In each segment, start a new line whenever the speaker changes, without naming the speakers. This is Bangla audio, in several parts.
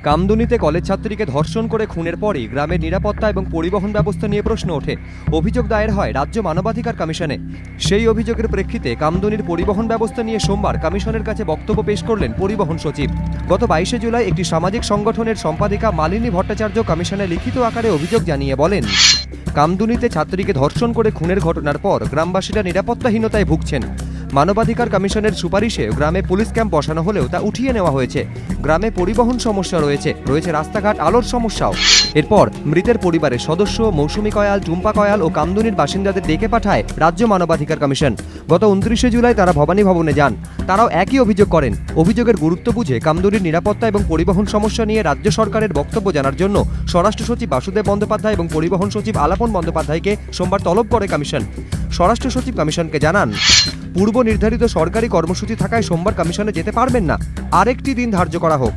কামদুনিতে কলেজ ছাত্রীকে ধর্ষণ করে খুনের পরই গ্রামের নিরাপত্তা এবং পরিবহন ব্যবস্থা নিয়ে প্রশ্ন ওঠে। অভিযোগ দায়ের হয় রাজ্য মানবাধিকার কমিশনে। সেই অভিযোগের প্রেক্ষিতে কামদুনির পরিবহন ব্যবস্থা নিয়ে সোমবার কমিশনের কাছে বক্তব্য পেশ করলেন পরিবহন সচিব। গত 22 জুলাই একটি সামাজিক সংগঠনের সম্পাদিকা মালিনী ভট্টাচার্য কমিশনে লিখিত আকারে অভিযোগ জানিয়ে বলেন, কামদুনিতে ছাত্রীকে ধর্ষণ করে খুনের ঘটনার পর গ্রামবাসীরা নিরাপত্তাহীনতায় ভুগছেন। মানবাধিকার কমিশনের সুপারিশে গ্রামে পুলিশ ক্যাম্প বসানো হলেও তা উঠিয়ে নেওয়া হয়েছে। গ্রামে পরিবহন সমস্যা রয়েছে রাস্তাঘাট আলোর সমস্যাও। এরপর মৃতের পরিবারের সদস্য মৌসুমী কয়াল, টুম্পা কয়াল ও কামদুনির বাসিন্দাদের ডেকে পাঠায় রাজ্য মানবাধিকার কমিশন। গত 29 জুলাই তারা ভবানী ভবনে যান। তারাও একই অভিযোগ করেন। অভিযোগের গুরুত্ব বুঝে কামদুনির নিরাপত্তা এবং পরিবহন সমস্যা নিয়ে রাজ্য সরকারের বক্তব্য জানার জন্য স্বরাষ্ট্র সচিব বাসুদেব বন্দ্যোপাধ্যায় এবং পরিবহন সচিব আলাপন বন্দ্যোপাধ্যায়কে সোমবার তলব করে কমিশন। স্বরাষ্ট্র সচিব কমিশনকে জানান, পূর্ব নির্ধারিত সরকারি কর্মসূচি থাকায় সোমবার কমিশনে যেতে পারবেন না, আরেকটি দিন ধার্য করা হোক।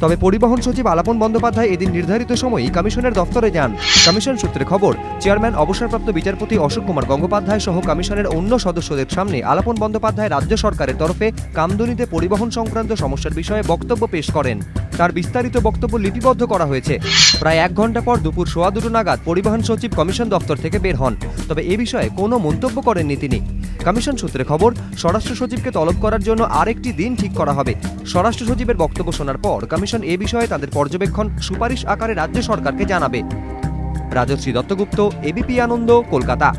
তবে পরিবহন সচিব আলাপন বন্দ্যোপাধ্যায় এদিন নির্ধারিত সময়ই কমিশনের দফতরে যান। কমিশন সূত্রে খবর, চেয়ারম্যান অবসরপ্রাপ্ত বিচারপতি অশোক কুমার গঙ্গোপাধ্যায় সহ কমিশনের অন্য সদস্যদের সামনে আলাপন বন্দ্যোপাধ্যায় রাজ্য সরকারের তরফে কামদুনিতে পরিবহন সংক্রান্ত সমস্যার বিষয়ে বক্তব্য পেশ করেন। তার বিস্তারিত বক্তব্য লিপিবদ্ধ করা হয়েছে। প্রায় 1 ঘন্টা পর দুপুর 2:15 নাগাদ পরিবহন সচিব কমিশন দফতর থেকে বের হন। তবে এ বিষয়ে কোনো মন্তব্য করেননি তিনি। কমিশন সূত্রে খবর, স্বরাষ্ট্র সচিবকে তলব করার জন্য আরেকটি দিন ঠিক করা হবে। স্বরাষ্ট্র সচিবের বক্তব্য শোনার পর কমিশন এ বিষয়ে তাদের পর্যবেক্ষণ সুপারিশ আকারে রাজ্য সরকারকে জানাবে। রাজশ্রী দত্তগুপ্ত, এবিপি আনন্দ, কলকাতা।